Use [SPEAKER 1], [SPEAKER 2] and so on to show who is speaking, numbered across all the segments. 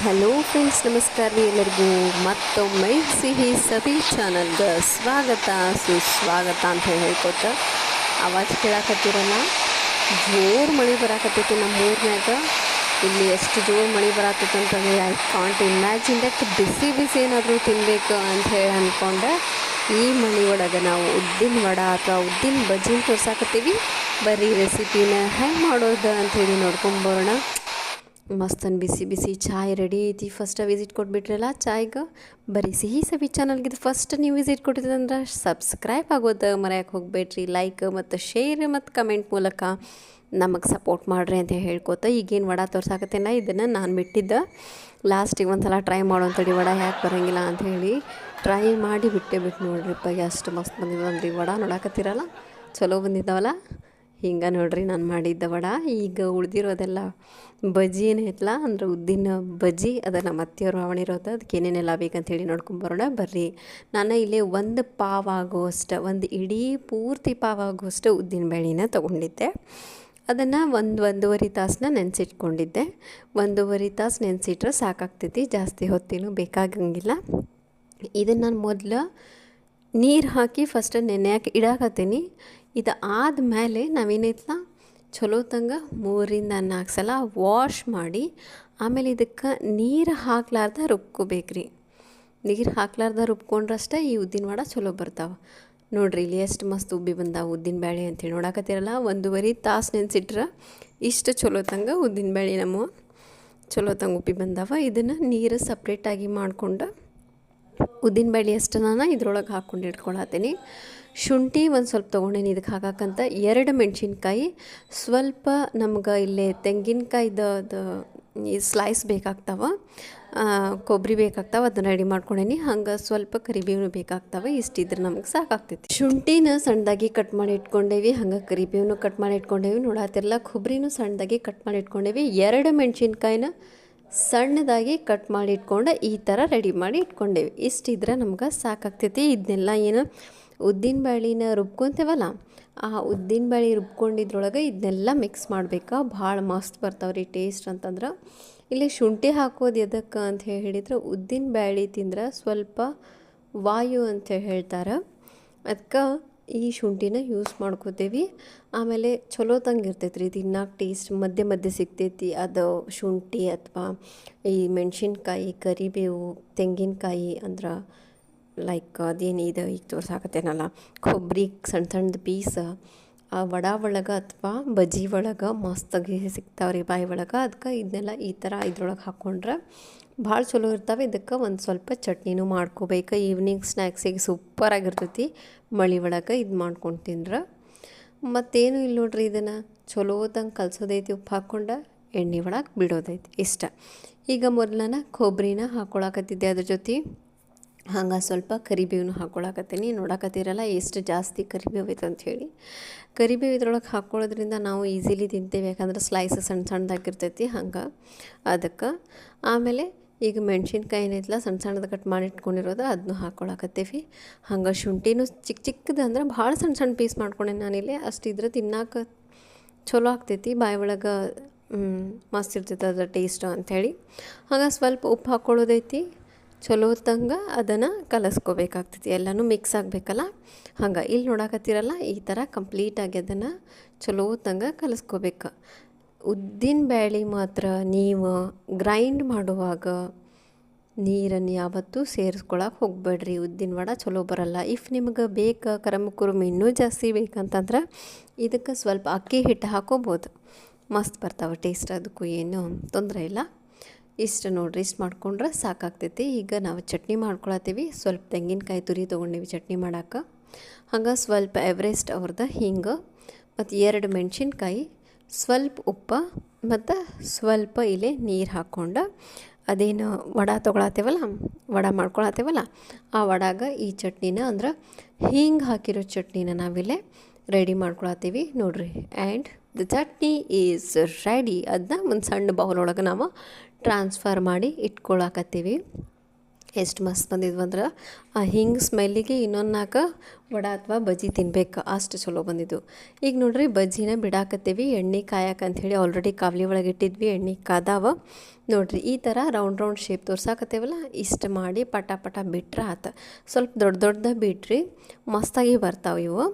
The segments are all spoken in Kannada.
[SPEAKER 1] ಹಲೋ ಫ್ರೆಂಡ್ಸ್, ನಮಸ್ಕಾರ ರೀ ಎಲ್ಲರಿಗೂ. ಮತ್ತೊಮ್ಮೆ ಸಿಹಿ ಸವಿ ಚಾನಲ್ಗೆ ಸ್ವಾಗತ ಸುಸ್ವಾಗತ ಅಂತ ಹೇಳ್ಕೊತ ಆವಾಜ್ ಕೇಳಾಕತ್ತೀರಲ್ಲ. ಜೋರು ಮಳೆ ಬರಾಕತ್ತೈತಿ ನಮ್ಮ ಊರಿನಾಗ. ಇಲ್ಲಿ ಎಷ್ಟು ಜೋರು ಮಳೆ ಬರಾಕತ್ತೈತೆ ಅಂತಂದರೆ ಐ ಕಾಂಟ್ ಇಮ್ಯಾಜಿನ್ ದಟ್. ಬಿಸಿ ಬಿಸಿ ಏನಾದರೂ ತಿನ್ನಬೇಕು ಅಂತ ಹೇಳಿ ಅಂದ್ಕೊಂಡೆ ಈ ಮಳೆ ಒಳಗೆ ನಾವು ಉದ್ದಿನ ವಡೆ ಅಥವಾ ಉದ್ದಿನ ಬಜ್ಜಿನ ತೋರ್ಸಾಕತ್ತೀವಿ. ಬರೀ ರೆಸಿಪಿನ ಹೆಂಗೆ ಮಾಡೋದು ಅಂಥೇಳಿ ನೋಡ್ಕೊಂಬರೋಣ. ಮಸ್ತನ್ ಬಿಸಿ ಬಿಸಿ ಚಾಯ್ ರೆಡಿ ಐತಿ. ಫಸ್ಟ್ ವಿಸಿಟ್ ಕೊಟ್ಬಿಟ್ರಲ್ಲ ಚಾಯ್ಗೆ. ಬರೀ ಸಿಹಿ ಸವಿ ಚಾನಲ್ಗೆ ಇದು ಫಸ್ಟ್ ನೀವು ವಿಸಿಟ್ ಕೊಟ್ಟಿದ್ದಂದ್ರೆ ಸಬ್ಸ್ಕ್ರೈಬ್ ಆಗೋದು ಮರೆಯೋಕೆ ಹೋಗ್ಬೇಡ್ರಿ. ಲೈಕ್ ಮತ್ತು ಶೇರ್ ಮತ್ತು ಕಮೆಂಟ್ ಮೂಲಕ ನಮಗೆ ಸಪೋರ್ಟ್ ಮಾಡಿರಿ ಅಂತ ಹೇಳ್ಕೊತ ಈಗೇನು ವಡೆ ತೋರ್ಸಾಕತ್ತೇನ ಇದನ್ನು ನಾನು ಬಿಟ್ಟಿದ್ದೆ. ಲಾಸ್ಟಿಗೆ ಒಂದು ಸಲ ಟ್ರೈ ಮಾಡೋಂಥಡಿ ವಡೆ ಯಾಕೆ ಬರೋಂಗಿಲ್ಲ ಅಂಥೇಳಿ ಟ್ರೈ ಮಾಡಿ ಬಿಟ್ಟು ನೋಡ್ರಿಪ್ಪ. ಎಷ್ಟು ಮಸ್ತ್ ಬಂದಿದ್ದಂದ್ರಿ ವಡೆ. ನೋಡಾಕತ್ತೀರಲ್ಲ ಚಲೋ ಬಂದಿದ್ದಾವಲ್ಲ. ಹಿಂಗೆ ನೋಡ್ರಿ ನಾನು ಮಾಡಿದ್ದ ವಡೆ. ಈಗ ಉಳಿದಿರೋದೆಲ್ಲ ಬಜ್ಜಿ ಏನೈತಲ್ಲ ಅಂದ್ರೆ ಉದ್ದಿನ ಬಜ್ಜಿ, ಅದು ನಮ್ಮ ಅತ್ತೆಯವ್ರು ಮಾಡಿರೋದು. ಅದಕ್ಕೆ ಏನೇನೆಲ್ಲ ಬೇಕಂತೇಳಿ ನೋಡ್ಕೊಂಬರೋಣ ಬರ್ರಿ. ನಾನು ಇಲ್ಲಿ ಒಂದು ಪಾವ್ ಆಗುವಷ್ಟು, ಒಂದು ಇಡೀ ಪೂರ್ತಿ ಪಾವ್ ಆಗುವಷ್ಟು ಉದ್ದಿನ ಬೇಳೆನ ತೊಗೊಂಡಿದ್ದೆ. ಅದನ್ನು ಒಂದೂವರೆ ತಾಸನ್ನ ನೆನೆಸಿಟ್ಕೊಂಡಿದ್ದೆ. 1.5 ತಾಸು ನೆನೆಸಿಟ್ರೆ ಸಾಕಾಗ್ತೈತಿ, ಜಾಸ್ತಿ ಹೊತ್ತೇನು ಬೇಕಾಗಂಗಿಲ್ಲ. ಇದನ್ನು ನಾನು ಮೊದಲು ನೀರು ಹಾಕಿ ಫಸ್ಟ್ ನೆನೆಯಾಕೆ ಇಡಾಕತ್ತೀನಿ. ಇದು ಆದಮೇಲೆ ನಾವೇನೈತಲ್ಲ ಚಲೋ ತಂಗ 3-4 ಸಲ ವಾಶ್ ಮಾಡಿ ಆಮೇಲೆ ಇದಕ್ಕೆ ನೀರು ಹಾಕ್ಲಾರ್ದ ರುಬ್ಕೋಬೇಕ್ರಿ. ನೀರು ಹಾಕ್ಲಾರ್ದ ರುಬ್ಕೊಂಡ್ರಷ್ಟೇ ಈ ಉದ್ದಿನ ವಡೆ ಚಲೋ ಬರ್ತಾವೆ. ನೋಡ್ರಿ ಇಲ್ಲಿ ಎಷ್ಟು ಮಸ್ತ್ ಉಬ್ಬಿ ಬಂದಾವೆ ಉದ್ದಿನ ಬೇಳೆ ಅಂತೇಳಿ ನೋಡಾಕತ್ತೀರಲ್ಲ. 1.5 ತಾಸು ನೆನೆಸಿಟ್ರೆ ಇಷ್ಟು ಚಲೋ ತಂಗ ಉದ್ದಿನ ಬೇಳೆ ನಮ್ಮ ಚಲೋ ತಂಗ ಉಬ್ಬಿ ಬಂದಾವೆ. ಇದನ್ನು ನೀರು ಸಪ್ರೇಟಾಗಿ ಮಾಡಿಕೊಂಡು ಉದ್ದಿನ ಬೇಳೆ ಅಷ್ಟು ನಾನು ಇದ್ರೊಳಗೆ ಹಾಕ್ಕೊಂಡು ಇಟ್ಕೊಳತ್ತೀನಿ. ಶುಂಠಿ ಒಂದು ಸ್ವಲ್ಪ ತೊಗೊಂಡೇನಿ ಇದಕ್ಕೆ ಹಾಕಕ್ಕಂತ. 2 ಮೆಣಸಿನ್ಕಾಯಿ, ಸ್ವಲ್ಪ ನಮ್ಗೆ ಇಲ್ಲೇ ತೆಂಗಿನಕಾಯ್ದು ಈ ಸ್ಲೈಸ್ ಬೇಕಾಗ್ತಾವೆ, ಕೊಬ್ಬರಿ ಬೇಕಾಗ್ತಾವೆ, ಅದನ್ನು ರೆಡಿ ಮಾಡ್ಕೊಂಡೇನಿ. ಹಂಗೆ ಸ್ವಲ್ಪ ಕರಿಬೇವು ಬೇಕಾಗ್ತಾವೆ. ಇಷ್ಟಿದ್ರೆ ನಮಗೆ ಸಾಕಾಗ್ತೈತಿ. ಶುಂಠಿನ ಸಣ್ಣದಾಗಿ ಕಟ್ ಮಾಡಿ ಇಟ್ಕೊಂಡೇವಿ, ಹಂಗೆ ಕರಿಬೇವನ್ನು ಕಟ್ ಮಾಡಿ ಇಟ್ಕೊಂಡೇವಿ. ನೋಡತ್ತಿರಲ್ಲ ಕೊಬ್ಬರಿನೂ ಸಣ್ಣದಾಗಿ ಕಟ್ ಮಾಡಿ ಇಟ್ಕೊಂಡೇವಿ. 2 ಮೆಣಸಿನ್ಕಾಯಿನ ಸಣ್ಣದಾಗಿ ಕಟ್ ಮಾಡಿ ಇಟ್ಕೊಂಡು ಈ ಥರ ರೆಡಿ ಮಾಡಿ ಇಟ್ಕೊಂಡೇವಿ. ಇಷ್ಟಿದ್ರೆ ನಮ್ಗೆ ಸಾಕಾಗ್ತೈತಿ. ಇದನ್ನೆಲ್ಲ ಏನು ಉದ್ದಿನ ಬೇಳೆನ ರುಬ್ಕೊತೇವಲ್ಲ, ಆ ಉದ್ದಿನ ಬೇಳೆ ರುಬ್ಕೊಂಡಿದ್ರೊಳಗೆ ಇದನ್ನೆಲ್ಲ ಮಿಕ್ಸ್ ಮಾಡ್ಬೇಕು. ಭಾಳ ಮಸ್ತ್ ಬರ್ತಾವ್ರಿ ಟೇಸ್ಟ್ ಅಂತಂದ್ರೆ. ಇಲ್ಲಿ ಶುಂಠಿ ಹಾಕೋದು ಎದಕ್ಕೆ ಅಂತ ಹೇಳಿದ್ರೆ ಉದ್ದಿನ ಬೇಳೆ ತಿಂದ್ರೆ ಸ್ವಲ್ಪ ವಾಯು ಅಂತ ಹೇಳ್ತಾರೆ, ಅದಕ್ಕೆ ಈ ಶುಂಠಿನ ಯೂಸ್ ಮಾಡ್ಕೋತೇವಿ. ಆಮೇಲೆ ಚಲೋ ತಂಗಿರ್ತೈತೆ ರೀ ತಿನ್ನಕ್ಕೆ, ಟೇಸ್ಟ್ ಮಧ್ಯೆ ಮಧ್ಯೆ ಸಿಗ್ತೈತಿ. ಅದು ಶುಂಠಿ ಅಥವಾ ಈ ಮೆಣಸಿನ್ಕಾಯಿ, ಕರಿಬೇವು, ತೆಂಗಿನಕಾಯಿ ಅಂದ್ರೆ ಲೈಕ್ ಅದೇನು ಇದು ಈಗ ತೋರ್ಸಾಕತ್ತೇನಲ್ಲ ಕೊಬ್ಬರಿ ಸಣ್ಣ ಸಣ್ಣದು ಪೀಸ್ ಆ ವಡೆ ಒಳಗೆ ಅಥವಾ ಬಜ್ಜಿ ಒಳಗೆ ಮಸ್ತಾಗಿ ಸಿಗ್ತಾವ್ರಿ ಬಾಯಿ ಒಳಗೆ. ಅದಕ್ಕೆ ಇದನ್ನೆಲ್ಲ ಈ ಥರ ಇದ್ರೊಳಗೆ ಹಾಕ್ಕೊಂಡ್ರೆ ಭಾಳ ಚಲೋ ಇರ್ತಾವೆ. ಇದಕ್ಕೆ ಒಂದು ಸ್ವಲ್ಪ ಚಟ್ನಿನೂ ಮಾಡ್ಕೋಬೇಕು. ಈವ್ನಿಂಗ್ ಸ್ನ್ಯಾಕ್ಸಿಗೆ ಸೂಪರಾಗಿರ್ತೈತಿ ಮಳೆ ಒಳಗೆ ಇದು ಮಾಡ್ಕೊಂಡು ತಿಂದ್ರೆ. ಮತ್ತೇನು ಇಲ್ಲ ನೋಡ್ರಿ, ಇದನ್ನು ಚಲೋದಂಗೆ ಕಲಸೋದೈತಿ, ಉಪ್ಪು ಹಾಕ್ಕೊಂಡು ಎಣ್ಣೆ ಒಳಗೆ ಬಿಡೋದೈತಿ ಇಷ್ಟ. ಈಗ ಮೊದಲನ ಕೊಬ್ಬರಿನ ಹಾಕ್ಕೊಳಕತ್ತಿದ್ದೆ, ಅದ್ರ ಜೊತೆ ಹಂಗೆ ಸ್ವಲ್ಪ ಕರಿಬೇವನ್ನು ಹಾಕ್ಕೊಳಕತ್ತೀನಿ. ನೋಡಕತ್ತೀರಲ್ಲ ಎಷ್ಟು ಜಾಸ್ತಿ ಕರಿಬೇವು ಐತೆ ಅಂಥೇಳಿ. ಕರಿಬೇವು ಇದ್ರೊಳಗೆ ಹಾಕ್ಕೊಳ್ಳೋದ್ರಿಂದ ನಾವು ಈಸಿಲಿ ತಿಂತೇವೆ, ಯಾಕಂದ್ರೆ ಸ್ಲೈಸ್ ಸಣ್ಣ ಸಣ್ಣದಾಗಿರ್ತೈತಿ ಹಂಗೆ ಅದಕ್ಕೆ. ಆಮೇಲೆ ಈಗ ಮೆಣಸಿನ್ಕಾಯಿ ಏನೈತಲ್ಲ ಸಣ್ಣ ಸಣ್ಣದು ಕಟ್ ಮಾಡಿ ಇಟ್ಕೊಂಡಿರೋದು ಅದನ್ನು ಹಾಕ್ಕೊಳಕತ್ತೀವಿ. ಹಂಗೆ ಶುಂಠಿನೂ ಚಿಕ್ಕ ಚಿಕ್ಕದು ಅಂದ್ರೆ ಭಾಳ ಸಣ್ಣ ಸಣ್ಣ ಪೀಸ್ ಮಾಡ್ಕೊಂಡೆ ನಾನಿಲ್ಲಿ. ಅಷ್ಟಿದ್ರೆ ತಿನ್ನಕ್ಕೆ ಚಲೋ ಆಗ್ತೈತಿ, ಬಾಯಿ ಒಳಗೆ ಮಸ್ತ್ ಇರ್ತೈತೆ ಅದ್ರ ಟೇಸ್ಟ್ ಅಂಥೇಳಿ. ಹಂಗೆ ಸ್ವಲ್ಪ ಉಪ್ಪು ಹಾಕ್ಕೊಳ್ಳೋದೈತಿ. ಚಲೋ ತಂಗ ಅದನ್ನು ಕಲಸ್ಕೋಬೇಕಾಗ್ತೈತಿ, ಎಲ್ಲನೂ ಮಿಕ್ಸ್ ಆಗಬೇಕಲ್ಲ. ಹಂಗೆ ಇಲ್ಲಿ ನೋಡಕತ್ತೀರಲ್ಲ ಈ ಥರ ಕಂಪ್ಲೀಟಾಗಿ ಅದನ್ನು ಚಲೋ ತಂಗ ಕಲಸ್ಕೋಬೇಕು. ಉದ್ದಿನ ಬೇಳೆ ಮಾತ್ರ ನೀವು ಗ್ರೈಂಡ್ ಮಾಡುವಾಗ ನೀರನ್ನು ಯಾವತ್ತೂ ಸೇರಿಸ್ಕೊಳಕ್ಕೆ ಹೋಗಬೇಡ್ರಿ, ಉದ್ದಿನ ವಡೆ ಚಲೋ ಬರಲ್ಲ. ಇಫ್ ನಿಮ್ಗೆ ಬೇಕು ಕರಮ್ ಇನ್ನೂ ಜಾಸ್ತಿ ಬೇಕಂತಂದ್ರೆ ಇದಕ್ಕೆ ಸ್ವಲ್ಪ ಅಕ್ಕಿ ಹಿಟ್ಟು ಹಾಕೋಬೋದು, ಮಸ್ತ್ ಬರ್ತಾವೆ ಟೇಸ್ಟ್, ಅದಕ್ಕೂ ಏನೂ ತೊಂದರೆ ಇಲ್ಲ. ಇಷ್ಟು ನೋಡ್ರಿ, ಇಷ್ಟು ಮಾಡ್ಕೊಂಡ್ರೆ ಸಾಕಾಗ್ತೈತಿ. ಈಗ ನಾವು ಚಟ್ನಿ ಮಾಡ್ಕೊಳತ್ತೀವಿ. ಸ್ವಲ್ಪ ತೆಂಗಿನಕಾಯಿ ತುರಿ ತೊಗೊಂಡೀವಿ ಚಟ್ನಿ ಮಾಡೋಕೆ. ಹಂಗೆ ಸ್ವಲ್ಪ ಎವರೆಸ್ಟ್ ಅವ್ರದ್ದು ಹಿಂಗೆ ಮತ್ತು 2 ಮೆಣಸಿನ್ಕಾಯಿ, ಸ್ವಲ್ಪ ಉಪ್ಪು ಮತ್ತು ಸ್ವಲ್ಪ ಇಲ್ಲೇ ನೀರು ಹಾಕ್ಕೊಂಡು ಅದೇನು ವಡೆ ತೊಗೊಳತ್ತೇವಲ್ಲ, ವಡೆ ಮಾಡ್ಕೊಳತ್ತೇವಲ್ಲ ಆ ವಡೆಗೆ ಈ ಚಟ್ನಿನ ಅಂದ್ರೆ ಹಿಂಗೆ ಹಾಕಿರೋ ಚಟ್ನಿನ ನಾವಿಲ್ಲೇ ರೆಡಿ ಮಾಡ್ಕೊಳತ್ತೀವಿ ನೋಡ್ರಿ. And the chutney is ready. ಅದನ್ನ ಒಂದು ಸಣ್ಣ ಬೌಲ್ ಒಳಗೆ ನಾವು ಟ್ರಾನ್ಸ್ಫರ್ ಮಾಡಿ ಇಟ್ಕೊಳಕತ್ತೀವಿ. ಎಷ್ಟು ಮಸ್ತ್ ಬಂದಿದ್ವು ಅಂದ್ರೆ ಆ ಹಿಂಗೆ ಸ್ಮೆಲ್ಲಿಗೆ ಇನ್ನೊಂದು 4 ವಡೆ ಅಥವಾ ಬಜ್ಜಿ ತಿನ್ಬೇಕು, ಅಷ್ಟು ಚಲೋ ಬಂದಿದ್ದು. ಈಗ ನೋಡ್ರಿ ಬಜ್ಜಿನ ಬಿಡಾಕತ್ತೀವಿ, ಎಣ್ಣೆ ಕಾಯಕಂಥೇಳಿ ಆಲ್ರೆಡಿ ಕಾವಲಿ ಒಳಗೆ ಇಟ್ಟಿದ್ವಿ, ಎಣ್ಣೆ ಕಾದಾವ ನೋಡ್ರಿ. ಈ ಥರ ರೌಂಡ್ ಶೇಪ್ ತೋರ್ಸಾಕತ್ತೇವಲ್ಲ, ಇಷ್ಟು ಮಾಡಿ ಪಟ ಪಟ ಬಿಟ್ರೆ ಆತ. ಸ್ವಲ್ಪ ದೊಡ್ಡ ಬಿಟ್ರಿ ಮಸ್ತಾಗಿ ಬರ್ತಾವೆ ಇವು.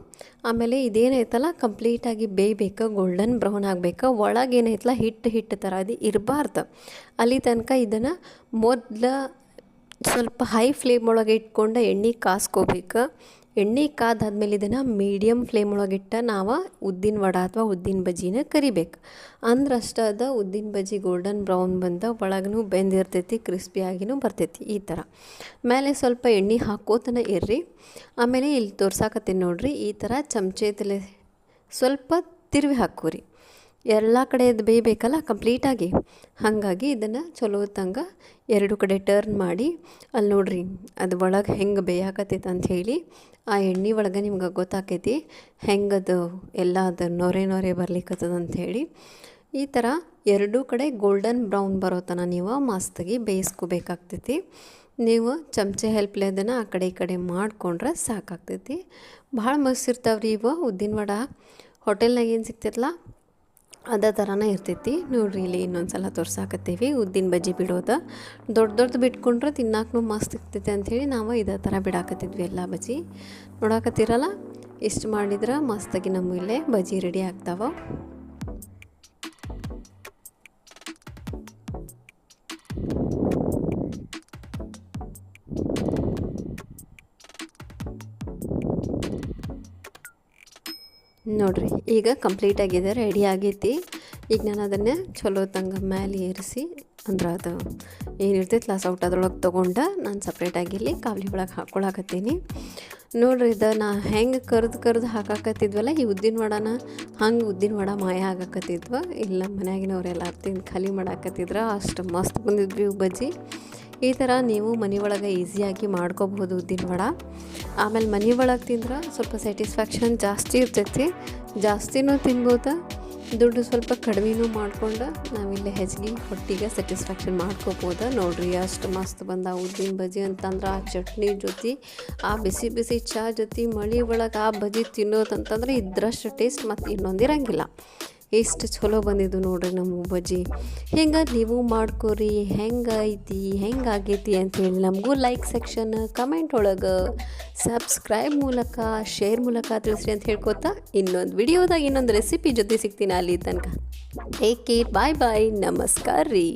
[SPEAKER 1] ಆಮೇಲೆ ಇದೇನೈತಲ್ಲ ಕಂಪ್ಲೀಟಾಗಿ ಬೇಯಬೇಕು, ಗೋಲ್ಡನ್ ಬ್ರೌನ್ ಆಗಬೇಕು. ಒಳಗೆ ಏನೈತಲ್ಲ ಹಿಟ್ಟು ಥರ ಅದು ಇರಬಾರ್ದು. ಅಲ್ಲಿ ತನಕ ಇದನ್ನು ಮೊದಲು ಸ್ವಲ್ಪ ಹೈ ಫ್ಲೇಮ್ ಒಳಗೆ ಇಟ್ಕೊಂಡು ಎಣ್ಣೆ ಕಾಸ್ಕೋಬೇಕು. ಎಣ್ಣೆ ಕಾದಾದ್ಮೇಲೆ ಇದನ್ನು ಮೀಡಿಯಮ್ ಫ್ಲೇಮ್ ಒಳಗಿಟ್ಟು ನಾವು ಉದ್ದಿನ ವಡೆ ಅಥವಾ ಉದ್ದಿನ ಬಜ್ಜಿನ ಕರಿಬೇಕು. ಅಂದ್ರೆ ಅಷ್ಟೇ ಅದ ಉದ್ದಿನ ಬಜ್ಜಿ ಗೋಲ್ಡನ್ ಬ್ರೌನ್ ಬಂದ ಒಳಗೂ ಬೆಂದಿರ್ತೈತಿ, ಕ್ರಿಸ್ಪಿಯಾಗಿನೂ ಬರ್ತೈತಿ. ಈ ಥರ ಮೇಲೆ ಸ್ವಲ್ಪ ಎಣ್ಣೆ ಹಾಕೋತನ ಇರ್ರಿ. ಆಮೇಲೆ ಇಲ್ಲಿ ತೋರ್ಸಾಕತ್ತೀನಿ ನೋಡ್ರಿ, ಈ ಥರ ಚಮಚೆದಲ್ಲೇ ಸ್ವಲ್ಪ ತಿರುವಿ ಹಾಕೋರಿ. ಎಲ್ಲ ಕಡೆ ಇದು ಬೇಯಬೇಕಲ್ಲ ಕಂಪ್ಲೀಟಾಗಿ, ಹಾಗಾಗಿ ಇದನ್ನು ಚಲೋ ತಂಗ 2 ಕಡೆ ಟರ್ನ್ ಮಾಡಿ ಅಲ್ಲಿ ನೋಡ್ರಿ ಅದು ಒಳಗೆ ಹೆಂಗೆ ಬೇಯಾಕತ್ತೈತೆ ಅಂಥೇಳಿ ಆ ಎಣ್ಣೆ ಒಳಗೆ ನಿಮ್ಗೆ ಗೊತ್ತಾಕೈತಿ ಹೆಂಗದು ಎಲ್ಲ ಅದು ನೊರೆ ಬರ್ಲಿಕ್ಕತ್ತದ ಅಂಥೇಳಿ. ಈ ಥರ 2 ಕಡೆ ಗೋಲ್ಡನ್ ಬ್ರೌನ್ ಬರೋ ತನಕ ನೀವು ಮಸ್ತಾಗಿ ಬೇಯಿಸ್ಕೋಬೇಕಾಗ್ತೈತಿ. ನೀವು ಚಮಚೆ ಹೆಲ್ಪ್ಲೆ ಅದನ್ನು ಆ ಕಡೆ ಈ ಕಡೆ ಮಾಡಿಕೊಂಡ್ರೆ ಸಾಕಾಗ್ತೈತಿ. ಭಾಳ ಮಸ್ತ್ ಇರ್ತಾವ್ರಿ ಇವು ಉದ್ದಿನ ವಡೆ. ಹೋಟೆಲ್ನಾಗ ಏನು ಸಿಗ್ತೈತಲ್ಲ ಅದೇ ಥರನೇ ಇರ್ತೈತಿ ನೋಡ್ರಿ. ಇಲ್ಲಿ ಇನ್ನೊಂದು ಸಲ ತೋರ್ಸಾಕತ್ತೀವಿ ಉದ್ದಿನ ಬಜ್ಜಿ ಬಿಡೋದು. ದೊಡ್ಡ ಬಿಟ್ಕೊಂಡ್ರೆ ತಿನ್ನಾಕೂ ಮಸ್ತ್ ಇರ್ತೈತೆ ಅಂಥೇಳಿ ನಾವು ಇದೇ ಥರ ಬಿಡಾಕತ್ತಿದ್ವಿ ಎಲ್ಲ ಬಜ್ಜಿ. ನೋಡಾಕತ್ತೀರಲ್ಲ, ಇಷ್ಟು ಮಾಡಿದ್ರೆ ಮಸ್ತಾಗಿ ನಮ್ಮ ಇಲ್ಲೇ ಬಜ್ಜಿ ರೆಡಿ ಆಗ್ತಾವೆ. ನೋಡ್ರಿ ಈಗ ಕಂಪ್ಲೀಟ್ ಆಗಿದೆ, ರೆಡಿ ಆಗೈತಿ. ಈಗ ನಾನು ಅದನ್ನು ಚಲೋ ತಂಗ ಮೇಲೆ ಏರಿಸಿ ಅಂದ್ರೆ ಅದು ಏನಿರ್ತೈತಲ್ಲ ಸೌಟ್ ಅದ್ರೊಳಗೆ ತೊಗೊಂಡು ನಾನು ಸಪ್ರೇಟಾಗಿ ಇಲ್ಲಿ ಕಾವಲಿ ಒಳಗೆ ಹಾಕ್ಕೊಳಕತ್ತೀನಿ. ನೋಡ್ರಿ ಇದು ನಾ ಹೆಂಗೆ ಕರ್ದು ಹಾಕಾಕತ್ತಿದ್ವಲ್ಲ ಈ ಉದ್ದಿನ ವಡೆನ, ಹಂಗೆ ಉದ್ದಿನ ವಡೆ ಮಾಯ ಆಗಾಕತ್ತಿದ್ವ. ಇಲ್ಲ ಮನ್ಯಾಗಿನವರೆಲ್ಲ ತಿಂದು ಖಾಲಿ ಮಾಡಾಕತ್ತಿದ್ರು, ಅಷ್ಟು ಮಸ್ತ್ ಬಂದಿದ್ವಿ ಇವು ಬಜ್ಜಿ. ಈ ಥರ ನೀವು ಮನೆ ಒಳಗೆ ಈಸಿಯಾಗಿ ಮಾಡ್ಕೋಬೋದು ಉದ್ದಿನ ವಡೆ. ಆಮೇಲೆ ಮನೆ ಒಳಗೆ ತಿಂದ್ರೆ ಸ್ವಲ್ಪ ಸ್ಯಾಟಿಸ್ಫ್ಯಾಕ್ಷನ್ ಜಾಸ್ತಿ ಇರ್ತೈತಿ, ಜಾಸ್ತಿನೂ ತಿನ್ಬೋದು, ದುಡ್ಡು ಸ್ವಲ್ಪ ಕಡಿಮೆನೂ ಮಾಡ್ಕೊಂಡು ನಾವಿಲ್ಲಿ ಹೆಚ್ಚಿಗೆ ಹೊಟ್ಟಿಗೆ ಸ್ಯಾಟಿಸ್ಫ್ಯಾಕ್ಷನ್ ಮಾಡ್ಕೋಬೋದು. ನೋಡ್ರಿ ಅಷ್ಟು ಮಸ್ತ್ ಬಂದ ಉದ್ದಿನ ಬಜ್ಜಿ ಅಂತಂದ್ರೆ ಆ ಚಟ್ನಿ ಜೊತೆ ಆ ಬಿಸಿ ಚಹಾ ಜೊತೆ ಮಳೆ ಒಳಗೆ ಆ ಬಜ್ಜಿ ತಿನ್ನೋದಂತಂದ್ರೆ ಇದ್ರಷ್ಟು ಟೇಸ್ಟ್ ಮತ್ತು ಇನ್ನೊಂದಿರಂಗಿಲ್ಲ. ಎಷ್ಟು ಚಲೋ ಬಂದಿದ್ದು ನೋಡ್ರಿ ನಮ್ಮ ಬಜ್ಜಿ. ಹೆಂಗೆ ನೀವು ಮಾಡ್ಕೊರಿ, ಹೆಂಗಾಗೈತಿ ಅಂಥೇಳಿ ನಮಗೂ ಲೈಕ್ ಸೆಕ್ಷನ್, ಕಮೆಂಟ್ ಒಳಗೆ, ಸಬ್ಸ್ಕ್ರೈಬ್ ಮೂಲಕ, ಶೇರ್ ಮೂಲಕ ತಿಳಿಸ್ರಿ ಅಂತ ಹೇಳ್ಕೊತಾ ಇನ್ನೊಂದು ವಿಡಿಯೋದಾಗ ಇನ್ನೊಂದು ರೆಸಿಪಿ ಜೊತೆ ಸಿಗ್ತೀನಿ. ಅಲ್ಲಿ ತನಕ ಟೇಕ್ ಕೇರ್, ಬಾಯ್ ನಮಸ್ಕಾರ ರೀ.